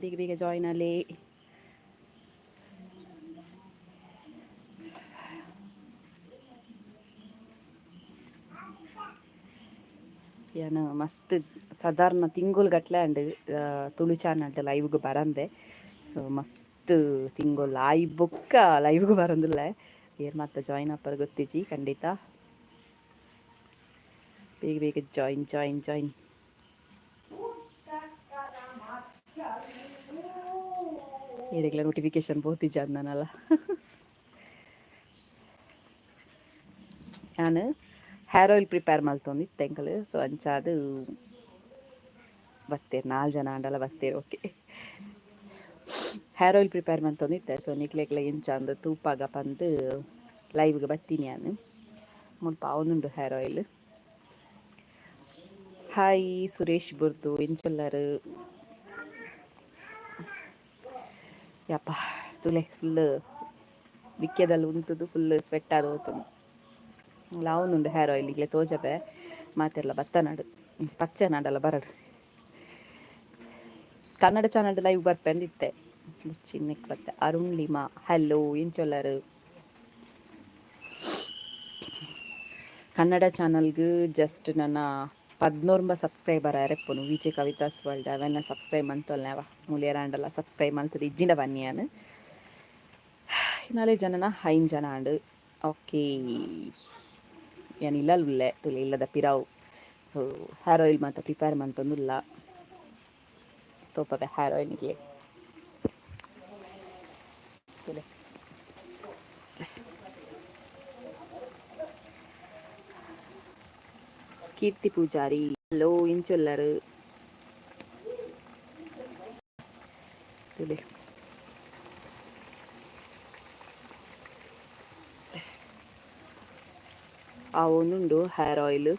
ಬೇಗ ಬೇಗ ಜಾಯ್ನ್ ಅಲ್ಲಿ. ಏನು ಮಸ್ತ್ ಸಾಧಾರಣ ತಿಂಗಳು ಗಟ್ಟಲೆ ಅಂಡ್ ತುಳು ಚಾನಲ್ ಲೈವ್ಗೆ ಬರಂದೆ. ಸೊ ಮಸ್ತ್ ತಿಂಗಳು ಆಯ್ ಬೊಕ್ಕ ಲೈವ್ಗೆ ಬರೋದಿಲ್ಲ. ಏರ್ ಮಾತ್ರ ಜಾಯ್ನ್ ಅಪ್ಪರ್ ಗೊತ್ತಿಜ್ಜಿ ಖಂಡಿತ. ಬೇಗ ಬೇಗ ಜಾಯಿನ್ ಜಾಯಿನ್ ಜಾಯಿನ್. ಏರಿಗೆಲ್ಲ ನೋಟಿಫಿಕೇಶನ್ ಬೋತಿಜ್ಜ ಅಂದನಲ್ಲ. ನಾನು ಹೇರ್ ಆಯಿಲ್ ಪ್ರಿಪೇರ್ ಮಲ್ತೊಂದಿತ್ತೆ ಎಂಕಲ್. ಸೊ ಅಂಚಾದು ಬತ್ತೇರು 4 ಜನ ಅಂಡಲ್ಲ ಬತ್ತೇರು. ಓಕೆ ಹೇರ್ ಆಯಿಲ್ ಪ್ರಿಪೇರ್ ಮಲ್ತೊಂದಿತ್ತೆ. ಸೊ ನಿಕ್ಲೆಗ್ಲ ಇಂಚಾಂದು ತೂಪಾಗ ಪಂದು ಲೈವ್ಗೆ ಬತ್ತೀನಿ ನಾನು. ಮುಲ್ಪ ಅವನುಂಡು ಹೇರ್ ಆಯಿಲ್. ಹಾಯ್ ಸುರೇಶ್ ಬುರ್ದು ಎಂಚುಲ್ಲರು. ಯಪ್ಪ ತುಲೆ ಫುಲ್ ವಿಕ್ಯದಲ್ಲಿ ಉಂಟುದು ಫುಲ್ ಸ್ವೆಟ್ ಆದ ಹೋಗ್ತದೆ. ಲಾವುನುಂಡು ಹೇರ್ ಆಯಿಲ್ ಇಗ್ಲೆ ತೋಜಪೆ ಮಾತೆರ್ಲ ಬತ್ತನಾಡು ಪಚ್ಚೆ ನಾಡಲ್ಲ ಬರಡು. ಕನ್ನಡ ಚಾನಲ್ ಲೈವ್ ಬರ್ಪೆಂದಿತ್ತೆ ಚಿನ್ನಕ್ಕೆ ಬತ್ತೆ. ಅರುಣ್ ಲಿಮಾ ಹಲೋ ಇಂಚೊಲ್ಲರು. ಕನ್ನಡ ಚಾನಲ್ಗೆ ಜಸ್ಟ್ ನನ್ನ 14 ಸಬ್ಸ್ಕ್ರೈಬರ್ ಆರೆಪ್ಪನು. ವಿಜೆ ಕವಿತಾಸ್ ವರ್ಲ್ಡ್ ಅವೆನ್ನ ಸಬ್ಸ್ಕ್ರೈಬ್ ಮಂತೊಲ್ನೇವ ಮೂಲೆಯರಾಂಡಲ್ಲ ಸಬ್ಸ್ಕ್ರೈಬ್ ಮಲ್ತದ ಇಜ್ಜಿಂಡ ಬನ್ನಿ ನಾನು. ನಾಳೆ ಜನನ 5 ಜನ ಆಂಡು. ಓಕೆ ಏನು ಇಲ್ಲಲ್ಲೇ ತುಲೆ ಇಲ್ಲದ ಪಿರಾವು. ಸೊ ಹೇರ್ ಆಯಿಲ್ ಮಾತ್ರ ಪ್ರಿಪೇರ್ ಮಂತೊಂದುಲ್ಲ ತೋಪವೆ ಹೇರ್ ಆಯಿಲ್ಗೆ ತುಲೆ. ಕೀರ್ತಿ ಪೂಜಾರಿ ಹಲೋ ಇಂಚೊಲ್ಲರು ತುಲೆ. ಅವನುಂಡು hair oil.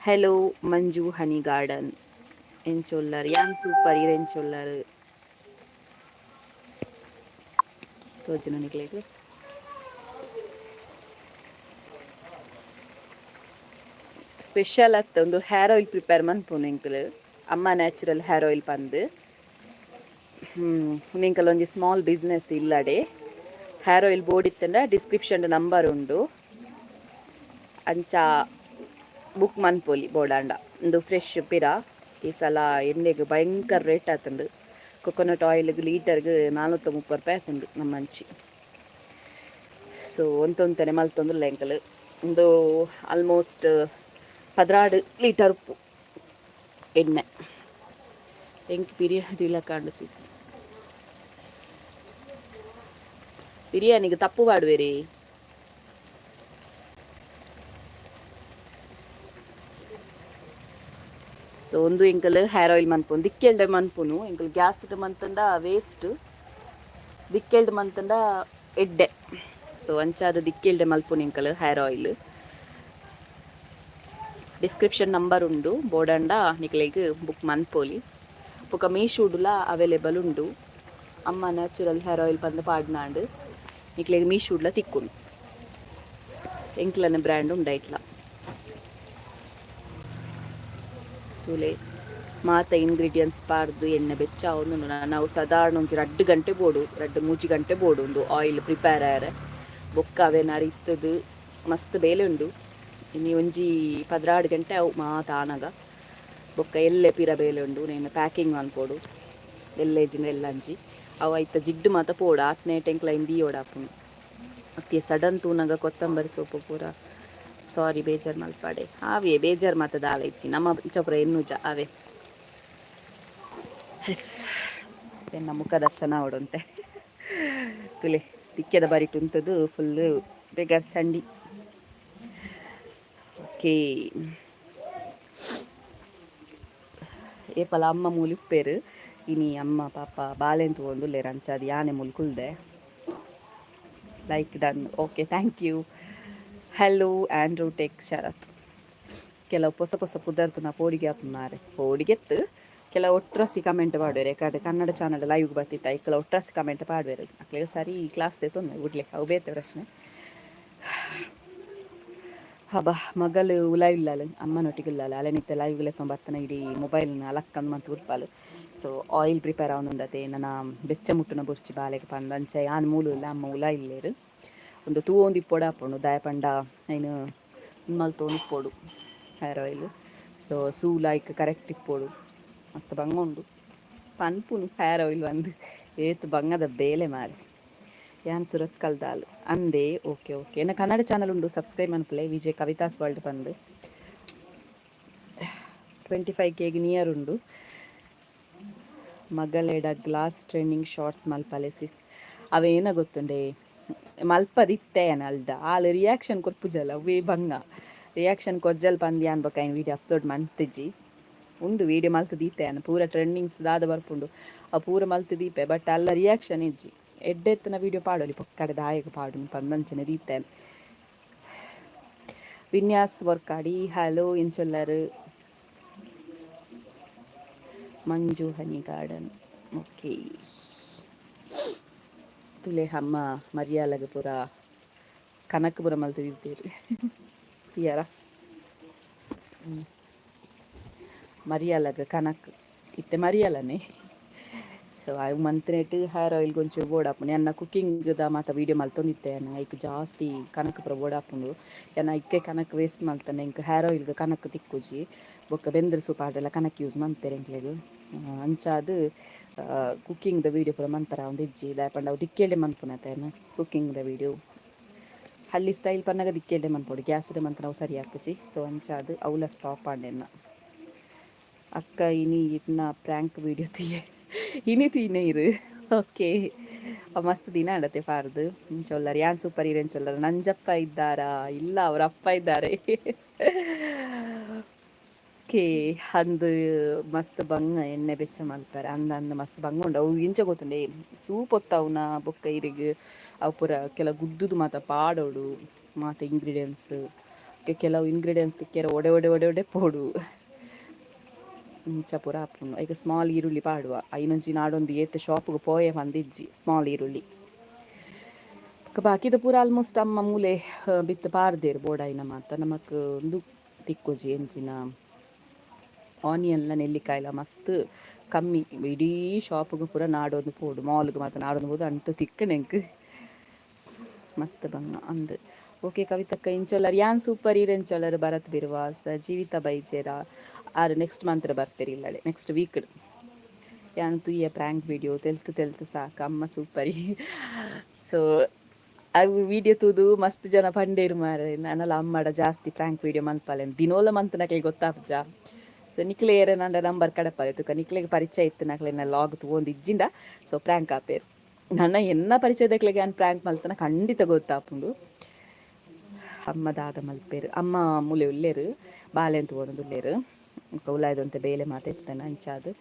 Hello Manju honey garden ಎಂಚೊಲ್ಲರು ಯಾನ್ ಸೂಪರ್ ಇರು ಎಂಚೊಲ್ಲರು ತೋಜನ ನಿಕ್ಲೆಗೆ. ಸ್ಪೆಷಲ್ ಅತ್ತ ಒಂದು ಹೇರ್ ಆಯಿಲ್ ಪ್ರಿಪೇರ್ ಮನ್ಪುನು ಎಂಕಲ್. ಅಮ್ಮ ನ್ಯಾಚುರಲ್ ಹೇರ್ ಆಯಿಲ್ ಪಂದು ನಿಂಕಲ್ ಒಂಜಿ ಸ್ಮಾಲ್ ಬಿಸ್ನೆಸ್ ಇಲ್ಲಡೆ ಹೇರ್ ಆಯಿಲ್ ಬೋರ್ಡ್ ಇತ್ತಂಡ ಡಿಸ್ಕ್ರಿಪ್ಷನ್ ನಂಬರ್ ಉಂಡು ಅಂಚ ಬುಕ್ ಮನ್ಪೊಲಿ ಬೋಡಾಂಡ. ಒಂದು ಫ್ರೆಶ್ ಪಿರ ಈ ಸಲ ಎಣ್ಣೆಗೆ ಭಯಂಕರ ರೇಟ್ ಆತುಂಡು. ಕೊಕೊನಟ್ ಆಯಿಲ್ಗೆ ಲೀಟರ್ಗೆ 430 ರೂಪಾಯಿ ಆತುಂಡು ನಮ್ಮಂಚಿ. ಸೊ ಒಂತೊಂತನೆ ಮಲ್ತೊಂದುಲ್ಲ ಎಂಕಲ್. ಒಂದು ಆಲ್ಮೋಸ್ಟ್ 16 ಲೀಟರ್ ಉಪ್ಪು ಎಣ್ಣೆ ಎಂಕ್ ಬಿರಿಯಾನಿ ಕಾಂಡು ಸಿಸ್ ಬಿರಿಯಾನಿಗೆ ತಪ್ಪು ಪಾಡುವೆರಿ. ಸೊ ಒಂದು ಎಂಕಲ್ ಹೇರ್ ಆಯಿಲ್ ಮನ್ಪುನು ದಿಕ್ಕೆಲ್ಡೆ ಮನ್ಪುನು ಎಂಕಲ್ ಗ್ಯಾಸ್ಡ್ ಮಂತಂಡ ವೇಸ್ಟ್ ದಿಕ್ಕೆಲ್ಡ್ ಮಂತಂಡ ಎಡ್ಡೆ. ಸೊ ಅಂಚಾದ ದಿಕ್ಕೆಲ್ಡೆ ಮಲ್ಪುನು ಎಂಕಲ್ ಹೇರ್ ಆಯಿಲ್. ಡಿಸ್ಕ್ರಿಪ್ಷನ್ ನಂಬರ್ ಉಂಡು ಬೋಡಂಡ ನಿಕ್ಲೆಗ್ ಬುಕ್ ಮನ್ಪೋಲಿ. ಬೊಕ ಮೀಶೋಡುಲ ಅವೈಲೇಬಲ್ ಉಂಡು. ಅಮ್ಮ ನ್ಯಾಚುರಲ್ ಹೇರ್ ಆಯಿಲ್ ಪಂದು ಪಾಡ್ನಾಂಡು ನಿಕ್ಲೆಗ್ ಮೀಶೋಡ್ಲ ತಿಕ್ಕುಂಡು ಎಂಕ್ಲನ ಬ್ರ್ಯಾಂಡ್ ಉಂಡೈಟ್ಲ. ತುಲೆ ಮಾತ ಇಂಗ್ರೀಡಿಯೆಂಟ್ಸ್ ಪಾರ್ದು ಎಣ್ಣೆ ಬೆಚ್ಚ ಅವನು ನಾವು ಸಾಧಾರಣ ಒಂಜಿ 2 ಗಂಟೆ ಬೋಡು 2-3 ಗಂಟೆ ಬೋಡು ಒಂದು ಆಯಿಲ್ ಪ್ರಿಪೇರ್ ಆಯರೆ. ಬೊಕ್ಕ ಅವೇನಾರು ಇತ್ತದು ಮಸ್ತ್ ಬೇಲೆ ಉಂಡು. ಇನ್ನು ಒಂಜಿ 16 ಗಂಟೆ ಅವು ಮಾತ ಆನಗ ಬೊಕ್ಕ ಎಲ್ಲೆ ಪಿರ ಬೇಲೆ ಉಂಡು. ನೇನು ಪ್ಯಾಕಿಂಗ್ ಮನ್ಪೋಡು ಎಲ್ಲೇಜಿನ ಎಲ್ಲಂಜಿ ಅವು ಐತ ಜಿಡ್ಡು ಮಾತ ಪೋಡು ಆತ್ನೇ ಟೆಂಕ್ಲೈನ್ ದೀಯೋಡಾಪುನು. ಅತ್ತೆ ಸಡನ್ ತೂನಗ ಕೊತ್ತಂಬರಿ ಸೊಪ್ಪು ಪೂರ ಸಾರಿ ಬೇಜಾರು ಮಲ್ಪಾಡೆ ಅವೇ ಬೇಜಾರು ಮಾತ ದಾಲ ಇಚ್ಚಿ ನಮ್ಮ ಚಪುರ ಎನ್ನುಜ ಅವೇ ಎಸ್ ಎನ್ನ ಮುಖ ದರ್ಶನ ಅವಡುಂಟೆ ತುಲೆ ತಿಕ್ಕೆದ ಬರಿಟು ಉಂತದು ಫುಲ್ಲು ಬೇಗಾರ್ ಚಂಡಿ. ಓಕೆ ಏಪಲ ಅಮ್ಮ ಮೂಲಿ ಉಪ್ಪೇರು ಇನಿ ಅಮ್ಮ ಪಾಪ ಬಾಲೆಂತು ಒಂದುಲ್ಲೇರು ಅಂಚಾದ ಯಾನೆ ಮೂಲಿ ಕುಲ್ದೆ like done. Okay thank you. Hello Andrew tech Sharath. ಕೆಲವು ಹೊಸ ಪುದರ್ತು ನಾ ಪೋಡಿಗೆ ಆಪುನಾರೆ ಪೋಡಿಗೆತ್ತು ಕೆಲವು ಒಟ್ರಸಿ ಕಮೆಂಟ್ ಪಾಡುವೆರು. ಯಾಕಂದ್ರೆ ಕನ್ನಡ ಚಾನಲ್ ಲೈವ್ ಬರ್ತಿತ್ತ ಇಕ್ಕಲ ಒಟ್ರಸಿ ಕಮೆಂಟ್ ಪಾಡುವೆರು. ಅಕ್ಲೆಗೆ ಸರಿ ಕ್ಲಾಸ್ ತೊಂದೆ ಬಿಡ್ಲಿಕ್ಕೆ ಅವು ಬೇತೆ ಪ್ರಶ್ನೆ. ಹಬ್ಬ ಮಗಳು ಲೈವ್ ಇಲ್ಲ ಅಮ್ಮನೊಟ್ಟಿಗೆ ಇಲ್ಲ ಅಲೆನಿತ್ತೆ ಲೈವ್ಗೆ ತೊಂಬತ್ತನ ಇಡೀ ಮೊಬೈಲ್ನ ಅಲಕ್ಕಂದು ಮತ್ತು ಉರ್ಪಾಲು ಸೊ ಆಯಿಲ್ ಪ್ರಿಪೇರ್ ಆವನುಂಡತೆ ನನ್ನ ಬೆಚ್ಚ ಮುಟ್ಟುನ ಬುರ್ಚಿ ಬಾಲೆಗೆ ಪಂದಂಚೆ ಆನ್ ಮೂಲು ಇಲ್ಲ ಅಮ್ಮ ಉಲ ಇಲ್ಲೇರು ಒಂದು ತೂ ಒಂದು ಇಪ್ಪೊಡ ಹಾಪುಂಡು ದಾಯಪಂಡ ಐನು ನಿಮ್ಮಲ್ ತೋನಿಪ್ಪೋಡು ಹೇರ್ ಆಯಿಲ್ ಸೊ ಸೂ ಲೈಕ್ ಕರೆಕ್ಟ್ ಇಪ್ಪೋಡು ಮಸ್ತ್ ಬಂಗ ಉಂಡು ಪನ್ಪುನು ಹೇರ್ ಆಯಿಲ್ ಒಂದು ಏತು ಬಂಗದ ಬೇಲೆ ಮಾರಿ ಯಾನ್ ಸುರತ್ ಕಲ್ದಾಲ್ ಅಂದೆ ಓಕೆ ಓಕೆ ಎನ್ನ ಕನ್ನಡ ಚಾನಲ್ ಉಂಡು ಸಬ್ಸ್ಕ್ರೈಬ್ ಮನ್ಪುಲೆ ವಿಜಯ್ ಕವಿತಾಸ್ ವರ್ಲ್ಡ್ ಬಂದು 25K ನಿಯರ್ ಉಂಡು ಮಗಲೆಡ ಗ್ಲಾಸ್ ಟ್ರೆಂಡಿಂಗ್ ಶಾರ್ಟ್ಸ್ ಮಲ್ಪಲೆಸಿಸ್ ಅವೇನ ಗೊತ್ತುಂಡೆ ಮಲ್ಪದಿತ್ತೇನ ಅಲ್ದ ಆಲ್ ರಿಯಾಕ್ಷನ್ ಕೊರ್ಪುಜಲ್ಲ ಅವೇ ಬಂಗ ರಿಯಾಕ್ಷನ್ ಕೊರ್ಜಲ್ ಪಂದಿ ಅನ್ಬೇಕ ವೀಡಿಯೋ ಅಪ್ಲೋಡ್ ಮಂತಿಜಿ ಉಂಡು ವೀಡಿಯೋ ಮಲ್ತು ದೀತೇನ ಪೂರ ಟ್ರೆಂಡಿಂಗ್ಸ್ ದಾದ ಬರ್ಪುಂಡು ಆ ಪೂರ ಮಲ್ತು ದೀಪೆ ಬಟ್ ಅಲ್ಲ ರಿಯಾಕ್ಷನ್ ಇಜ್ಜಿ ಎಡ್ಡೆತ್ತನ ವೀಡಿಯೋ ಪಾಡೋಲಿ ಪೊಕ್ಕಡೆ ದಾಯಕ ಪಾಡು ಪಂದಂಚನೆ ದೀತೇನೆ ವಿನ್ಯಾಸ್ ವರ್ಕಾಡಿ ಹಲೋ ಇಂಚೊಲ್ಲರು ಮಂಜು ಹನಿ ಗಾರ್ಡನ್ ಓಕೆ ತುಲೆ ಅಮ್ಮ ಮರಿಯಾಲಗ ಪೂರ ಕನಕಪುರ ಮಲ್ತು ದಿದ್ದೀರಿ ಯಾರ ಮರಿಯಾಲಗ ಕನಕ್ ಇತ್ತೆ ಮರಿಯಾಲನೇ ಸೊ ಅವು ಮಂತ್ನೇಟ್ ಹೇರ್ ಆಯಿಲ್ ಒಂಚೂರು ಬೋಡಾಪುಂಡು ಎನ್ನ ಕುಕ್ಕಿಂಗ್ದ ಮಾತ ವೀಡಿಯೋ ಮಲ್ತೊಂದಿತ್ತೆ ಐಕ್ ಜಾಸ್ತಿ ಕನಕ ಪುರ ಬೋಡಾಪುಂಡು ಎನ್ನ ಇಕ್ಕೆ ಕನಕ್ ವೇಸ್ಟ್ ಮಲ್ತಾನೆ ಇಂಕ ಹೇರ್ ಆಯಿಲ್ಗೆ ಕನಕ್ ತಿಕ್ಕುಜಿ ಬೊಕ್ಕ ಬೆಂದ್ರ ಸೂಪ್ ಆಡೆಲ್ಲ ಕನಕ್ ಯೂಸ್ ಮಾಡ್ತಾರೆ ಎಂಕ್ಲೆಗ್ ಅಂಚಾದು ಕುಕ್ಕಿಂಗ್ದ ವೀಡಿಯೋ ಪೂರ ಮಂತರ ಒಂದು ಇಜ್ಜಿ ದಾಯಪಂಡ ಅವು ದಿಕ್ಕೇಳ್ಡೆ ಮನ್ಪುನತೇನು ಕುಕ್ಕಿಂಗ್ದ ವೀಡಿಯೋ ಹಳ್ಳಿ ಸ್ಟೈಲ್ ಪನ್ನಾಗ ದಿಕ್ಕೇಳ್ಡೆ ಮನ್ಪೊಡು ಗ್ಯಾಸ್ಡೆ ಮಂತ್ರ ನಾವು ಸರಿ ಹಾಕುಜಿ ಸೊ ಅಂಚಾದು ಅವಲ ಸ್ಟಾಪ್ ಆಡೆನ್ನ ಅಕ್ಕ ಇನಿ ಇನ್ನ ಪ್ರ್ಯಾಂಕ್ ವೀಡಿಯೋ ಇನಿ ತೀನೆ ಇರು ಓಕೆ ಮಸ್ತ್ ದಿನ ಆಡತ್ತೆ ಪಾರ್ದು ಚೊಲ್ಲರು ಯಾನ್ ಸೂಪರ್ ಹೀರೋನ್ ಚೊಲ್ಲರು ನಂಜಪ್ಪ ಇದ್ದಾರಾ ಇಲ್ಲ ಅವ್ರ ಅಪ್ಪ ಇದ್ದಾರೆ ಓಕೆ ಅಂದು ಮಸ್ತ್ ಬಂಗ ಎಣ್ಣೆ ಬೆಚ್ಚ ಮಲ್ಪರೆ ಅಂದ ಮಸ್ತ್ ಬಂಗ ಉಂಡು ಅವು ಇಂಚ ಗೊತ್ತುಂಡೆ ಸೂಪ್ ಒತ್ತವನ ಬೊಕ್ಕ ಇರಿಗೆ ಅವು ಪೂರ ಕೆಲವು ಗುದ್ದುದು ಮಾತ ಪಾಡೋಡು ಮಾತ ಇಂಗ್ರೀಡಿಯೆಂಟ್ಸ್ ಕೆಲವು ಇಂಗ್ರೀಡಿಯೆಂಟ್ಸ್ ತಿಕ್ಕೆರ ಒಡೆ ಒಡೆ ಒಡೆ ಒಡೆ ಪೋಡು ಇಂಚ ಪೂರ ಹಾಪುಂಡು ಈಗ ಸ್ಮಾಲ್ ಈರುಳ್ಳಿ ಪಾಡುವ ಐನೊಂಜಿ ನಾಡೊಂದು ಏತ್ ಶಾಪ್ಗೆ ಪೋಯೆ ಬಂದಿಜ್ಜಿ ಸ್ಮಾಲ್ ಈರುಳ್ಳಿ ಬಾಕಿದ ಪೂರ ಆಲ್ಮೋಸ್ಟ್ ಅಮ್ಮ ಮೂಲೆ ಬಿತ್ತು ಪಾರ್ದೇರು ಬೋಡಾಯಿನ ಮಾತ ನಮಕ್ ಒಂದು ತಿಕ್ಕುಜಿ ಎಂಚಿನ ಆನಿಯನ್ಲ ನೆಲ್ಲಿಕಾಯಿಲ ಮಸ್ತ್ ಕಮ್ಮಿ ಇಡೀ ಶಾಪ್ಗೆ ಪೂರ ನಾಡೊಂದು ಪೋಡು ಮಾಲ್ಗೆ ಮಾತ್ರ ನಾಡೊಂದು ಹೋದು ಅಂಟು ತಿಕ್ಕನೆಂಕ್ ಮಸ್ತ್ ಬಂಗ ಅಂದು ಓಕೆ ಕವಿತಕ್ಕ ಇಂಚೊಲ್ಲರು ಯಾನ್ ಸೂಪರ್ ಹೀರೋಯಿನ್ ಚೊಲ್ಲರು ಭರತ್ ಬಿರ್ವಾಸ್ ಜೀವಿತ ಬೈಜೇರ ಆರು ನೆಕ್ಸ್ಟ್ ಮಂತ್ ಬರ್ತಿರಿಲ್ಲಡೆ ನೆಕ್ಸ್ಟ್ ವೀಕ್ ಯಾನ್ ತುಯ್ಯ ಪ್ರ್ಯಾಂಕ್ ವಿಡಿಯೋ ತೆಲ್ತು ಸಾಕು ಅಮ್ಮ ಸೂಪರ್ ಸೊ ಅವು ವೀಡಿಯೋ ತೂದು ಮಸ್ತ್ ಜನ ಪಂಡೇರು ಮಾರೆ ನನ್ನಲ್ಲ ಅಮ್ಮಡ ಜಾಸ್ತಿ ಪ್ರ್ಯಾಂಕ್ ವೀಡಿಯೋ ಮನ್ಪಲೆ ದಿನೋಲ ಮಂತ್ ನಕ್ಲೆ ಗೊತ್ತಾಪ್ಜ ಸೊ ನಿಕ್ಲೆ ಏರ ನಂಡ ನಂಬರ್ ಕಡಪಲೆ ತುಕ ನಿಕ್ಲೆಗೆ ಪರಿಚಯ ಇತ್ತು ನಕ್ಲೆ ನಾ ಲಾಗ್ ತಗೊಂಡು ಇಜ್ಜಿಂಡ ಸೊ ಪ್ರ್ಯಾಂಕ್ ಆಪೇರು ನನ್ನ ಎನ್ನ ಪರಿಚಯದಕ್ಲೆಗೆ ನಾನು ಪ್ರ್ಯಾಂಕ್ ಮಲ್ತನ ಖಂಡಿತ ಗೊತ್ತಾಪುಂಡು ಅಮ್ಮ ದಾದ ಮಲ್ಪೇರು ಅಮ್ಮ ಮೂಲೆ ಉಲ್ಲೇರು ಬಾಲೆ ಅಂತ ಓಡೋದು ಉಲ್ಲೇರು ಉಲಾಯ್ದಂತೆ ಬೇಲೆ ಮಾತಾಡ್ತಾನೆ ಅಂಚಾದು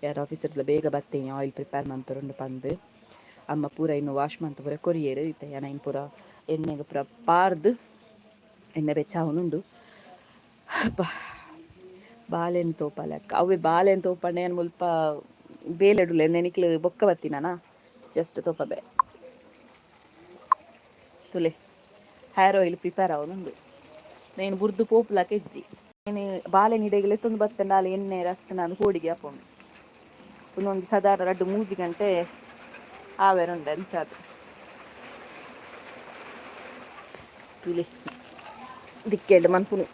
ಯಾರು ಆಫೀಸರ್ಲ ಬೇಗ ಬತ್ತೇನೆ ಆಯಿಲ್ ಪ್ರಿಪೇರ್ ಮಾಡ್ತಾರೆ ಪಂದು ಅಮ್ಮ ಪೂರ ಇನ್ನು ವಾಶ್ ಮಾಡ್ತಾ ಪೂರ ಕೊರಿಯರು ಇತ್ತೆ ಇನ್ನು ಪೂರ ಎಣ್ಣೆಗೆ ಪೂರ ಪಾರ್ದು ಎಣ್ಣೆ ಬೆಚ್ಚಾವನುಂಡು ಬಾಲೆನ್ ತೋಪಲೆಕ್ಕ ಅವೇ ಬಾಲೆನ್ ತೋಪಣ್ಣೆ ಏನು ಮುಲ್ಪ ಬೇಲೆಡುಲೆ ನೆನಿಕ್ಲು ಬೊಕ್ಕ ಬತ್ತಿನಾನ ಜಸ್ಟ್ ತೋಪಬೆ ತುಲೆ ಹೇರ್ ಆಯಿಲ್ ಪ್ರಿಪೇರ್ ಆವನುಂಡು నేను ಬುರ್ದು ಪೋಪುಲಕ ಇಜ್ಜಿ నేను ಬಾಲೆ ನಿಡೆಗೆ ಎತ್ತೊಂದು ಬತ್ತಂಡ ಅಲ್ಲಿ ಎಣ್ಣೆ ರಕ್ತ ನಾನು ಕೋಡಿಗೆ ಹಾಕೊಂಡು ಇನ್ನೊಂದು ಸಾಧಾರಣ 2-3 ಗಂಟೆ ಆವೇರುಂಡೆ ಅಂಚಾದು ತುಲೆ ದಿಕ್ಕೆಂಡು ಮನ್ಪುನು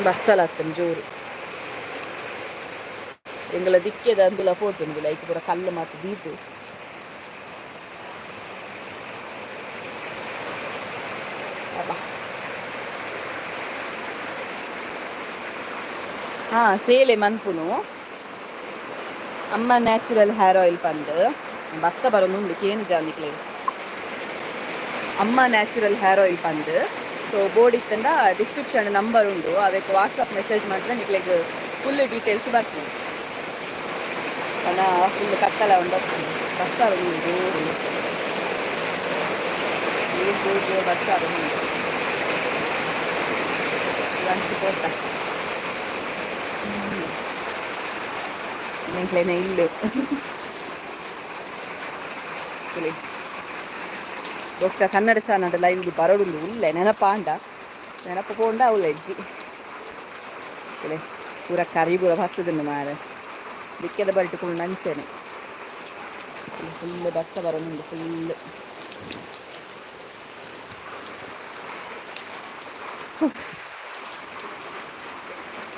ಬಸ್ಸಲ ಹತ್ತನು ಜೋರು ಎಂಗಲ ದಿಕ್ಕೆದ ಅಂದುಲ ಪೋತುಂಡು ಲೈಕ್ ಪೂರ ಕಲ್ಲು ಮಾತು ದೀತು ಹಾ ಸೇಲೆ ಮನ್ಪುನು ಅಮ್ಮ ನ್ಯಾಚುರಲ್ ಹೇರ್ ಆಯಿಲ್ ಪಂದು ಬಸ್ಸ ಬರೋನುಂಡು ಕೇನು ಜಾನಿಕ್ಲೆ ಅಮ್ಮ ನ್ಯಾಚುರಲ್ ಹೇರ್ ಆಯಿಲ್ ಪಂದು ಸೊ ಬೋರ್ಡ್ ಇತ್ತಂಡ ಡಿಸ್ಕ್ರಿಪ್ಷನ್ ನಂಬರ್ ಉಂಡು ಅವಕ್ಕೆ ವಾಟ್ಸಪ್ ಮೆಸೇಜ್ ಮಾಡಿದ್ರೆ ನಿಕ್ಲೆಗ್ ಫುಲ್ ಡೀಟೇಲ್ಸ್ ಬರ್ತೀನಿ ಅಲ್ಲ ಫುಲ್ ಕತ್ತಲ ಉಂಡು ಬಸ್ಸ ಉಂಡು ಬಸ್ಸ ಉಂಡು ಲಂಚ್ ಕೊಟ್ಟ ನೆಂಕ್ಲೇನೆ ಇಲ್ಲು ಬೊಕ್ಕ ಕನ್ನಡ ಚಾನಲ್ ಲೈವ್ಗೆ ಬರೋಡುಂದು ಉಲ್ಲೆ ನೆನಪಾಂಡ ನೆನಪು ಪೋಂಡ ಅವಳು ಎಜ್ಜಿ ಪೂರ ಕರಿ ಪೂರ ಬರ್ತದನ್ನು ಮಾರೆ ದಿಕ್ಕೆದ ಬರಟುಕೊಂಡು ನಂಚನೆ ಫುಲ್ ಬಸ್ಸ ಬರೋದುಂಡು ಫುಲ್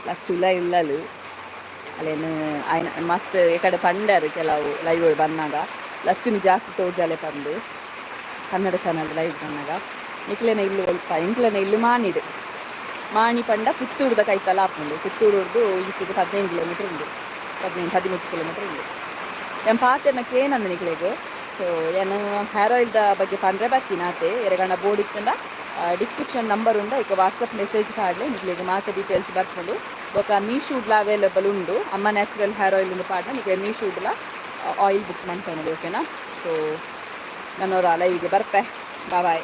ಲಚ್ಚುಲ ಇಲ್ಲಲು ಅಲ್ಲೇನು ಆಯ್ನ ಮಸ್ತ್ ಈ ಕಡೆ ಪಂಡರು ಕೆಲವು ಲೈವ್ಗಳು ಬಂದಾಗ ಲಚ್ಚುನಿ ಜಾಸ್ತಿ ತೋಜಾಲೆ ಪಂದು ಕನ್ನಡ ಚಾನಲ್ ಲೈವ್ ಬಂದಾಗ ನಿಕ್ಲೇನ ಇಲ್ಲು ಒಲ್ಪ ಇಂಕ್ಲೇನ ಇಲ್ಲು ಮಾಣಿಡು ಮಾಣಿ ಪಂಡ ಪುತ್ತೂರ್ದ ಕೈತಲ ಹಾಕೊಂಡು ಪುತ್ತೂರ್ದು ಈಚೆಗೆ 15 ಕಿಲೋಮೀಟರ್ ಉಂಟು 13 ಕಿಲೋಮೀಟರ್ ಉಂಟು ಏನು ಪಾತೆನಕ್ಕೆ ಏನಂದು ನಿಕ್ಲೆಗ್ ಸೊ ಏನು ಹೇರ್ ಆಯಿಲ್ದ ಬಗ್ಗೆ ಪಂಡ್ರೆ ಬತ್ತಿನಾತೆ ಎರಗಣ ಬೋರ್ಡ್ ಇತ್ತಂದ ಡಿಸ್ಕ್ರಿಪ್ಷನ್ ನಂಬರ್ ಉಂಡ ಈಗ ವಾಟ್ಸಪ್ ಮೆಸೇಜ್ ಕಾಡಲೆ ನಿಕ್ಲೆಗ್ ಮಾತ ಡೀಟೇಲ್ಸ್ ಬರ್ಕೊಂಡು ఒక మీషూడ్లా అవైలబుల్ ఉండు అమ్మ న్యాచురల్ హెయిర్ ఆయిల్ ఉంది పాట నీకు మీషూడ్లా ఆయిల్ బుక్ ಮಾಡ್ತಾನೆ ಓಕೆನಾ ಸೊ ನಾನು ಲೈವ್ಗೆ ಬರ್ಪೆ ಬಾಯ್